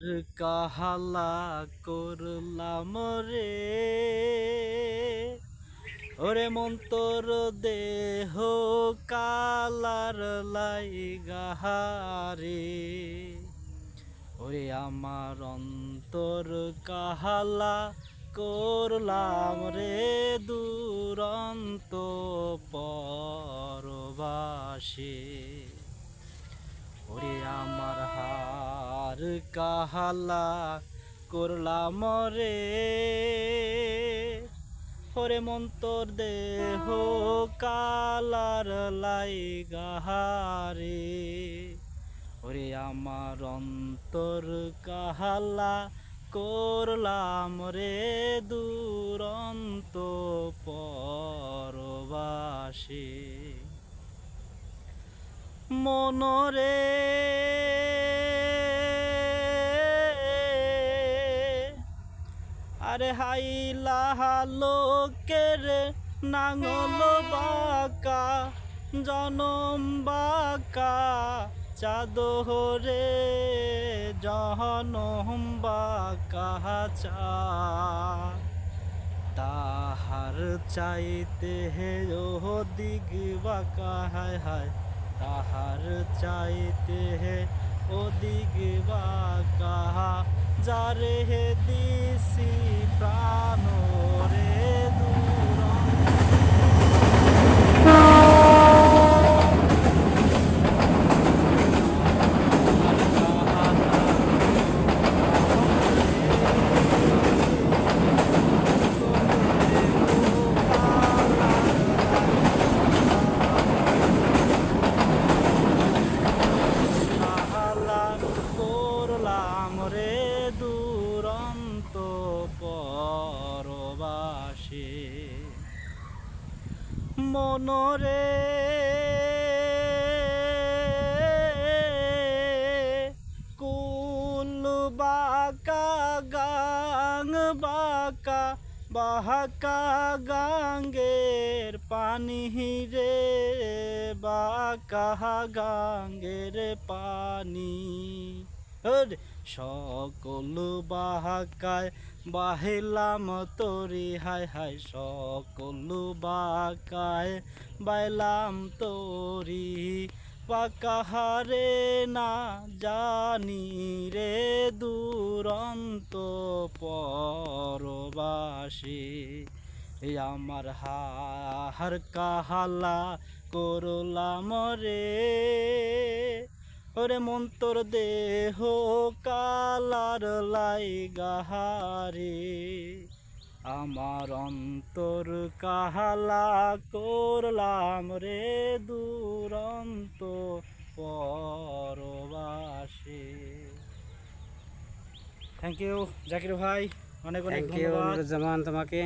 কাহালা করলাম রে, ওরে মন্তর দেহ কালার লাইগাহারে, ওরে আমার অন্তর কাহালা করলাম রে দুরন্ত পরবাসে, ওরে আমার হার কাহালা করলাম রে, ওরে মন্তর দেহ কালার লাইগাহারে, ওরে আমার অন্তর কাহালা করলাম রে দুরন্ত পরবাসে। মনরে আরে হাইলা লোকের নাঙল বাঁকা, জনম বাঁকা চাদরে, জনম বাঁকা চা তাহার চাইতে হে ও দিগ বাঁকা, হায় হায় তাহার চাইতে হে ও দিগ বাঁকা, যারে হে দিছি প্রাণ রে করলাম রে দুরন্ত পরবাসে। মনরে কুল বাঁকা গাং বাঁকা, বাঁকা গাঙ্গের পানি রে, বাঁকা গাঙ্গের পানি, সকল বাঁকায় বাহিলাম তোরি, হায় হায় সকল বাঁকায় বাইলাম তোরি, পাকাহারে না জানি রে দুরন্ত পরবাসে, আমার হার কাহালা করলাম রে, ওরে মন্তর দেহ কালার লাইগাহারে, আমার অন্তর কাহালা করলাম রে দুরন্ত পরবাসে। থ্যাংক ইউ জাকির ভাই, অনেক অনেক ধন্যবাদ। জামান তোমাকে।